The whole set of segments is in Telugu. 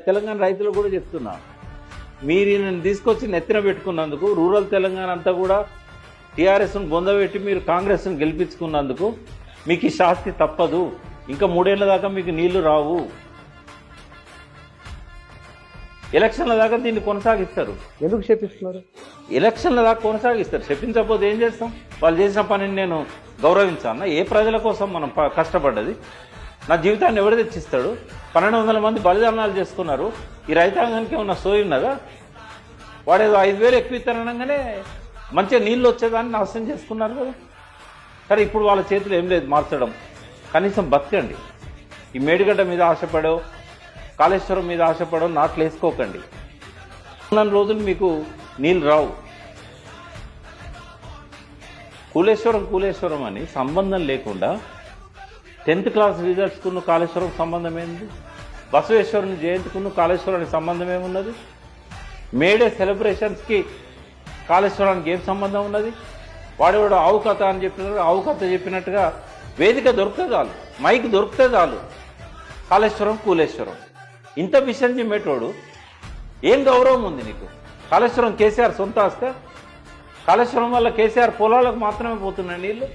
తెలంగాణ రైతులకు కూడా చెప్తున్నా, మీరు ఈయనను తీసుకొచ్చి నెత్తిన పెట్టుకున్నందుకు, రూరల్ తెలంగాణ అంతా కూడా టీఆర్ఎస్ను బొందబెట్టి మీరు కాంగ్రెస్ను గెలిపించుకున్నందుకు మీకు ఈ శాస్తి తప్పదు. ఇంకా 3 ఏళ్ల దాకా మీకు నీళ్లు రావు. ఎలక్షన్ల దాకా దీన్ని కొనసాగిస్తారు. ఎందుకు చేపిస్తున్నారు? ఎలక్షన్ల దాకా కొనసాగిస్తారు. చెప్పించకపోతే ఏం చేస్తాం? వాళ్ళు చేసిన పనిని నేను గౌరవించాలన్నా? ఏ ప్రజల కోసం మనం కష్టపడ్డది? నా జీవితాన్ని ఎవరు తెచ్చిస్తాడు? 1200 మంది బలిదానాలు చేసుకున్నారు. ఈ రైతాంగానికి ఏమన్నా సోయి ఉన్నదా? వాడేదో 5000 ఎక్కువ ఇస్తారనగానే మంచిగా నీళ్ళు వచ్చేదాన్ని నాశనం చేసుకున్నారు కదా. సరే, ఇప్పుడు వాళ్ళ చేతిలో ఏం లేదు మార్చడం. కనీసం బతకండి. ఈ మేడిగడ్డ మీద ఆశపడో, కాళేశ్వరం మీద ఆశపడో నాట్లు వేసుకోకండి. 4 రోజులు మీకు నీళ్ళు రావు. కూలేశ్వరం అని సంబంధం లేకుండా 10th క్లాస్ రిజల్ట్స్కున్న కాళేశ్వరం సంబంధం ఏంది? బసవేశ్వరుని జయంతికున్న కాళేశ్వరానికి సంబంధం ఏమున్నది? మేడే సెలబ్రేషన్స్కి కాళేశ్వరానికి ఏం సంబంధం ఉన్నది? వాడేవాడు ఆవు కథ అని చెప్పినారు. ఆవు కథ చెప్పినట్టుగా వేదిక దొరికితే చాలు, మైక్ దొరికితే చాలు, కాళేశ్వరం కూలేశ్వరం ఇంత విషయం చెప్పేటోడు ఏం గౌరవం ఉంది నీకు? కాళేశ్వరం కేసీఆర్ సొంత ఆస్తి? కాళేశ్వరం వల్ల కేసీఆర్ పొలాలకు మాత్రమే పోతున్నాయి నీళ్ళు.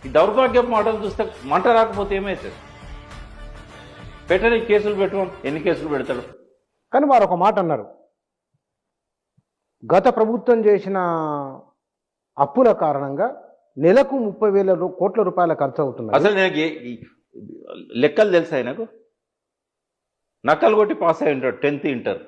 ఈ దౌర్భాగ్యపు మాటలు చూస్తే మంట రాకపోతే ఏమవుతుంది? పెట్టని కేసులు పెట్టుకోండి. ఎన్ని కేసులు పెడతాడు? కానీ వారు ఒక మాట అన్నారు, గత ప్రభుత్వం చేసిన అప్పుల కారణంగా నెలకు 30,000 కోట్ల రూపాయల ఖర్చు అవుతుంది. అసలు నాకు లెక్కలు తెలుసా? నాకు నక్కలు కొట్టి పాస్ అయి ఉంటాడు 10th ఇంటర్.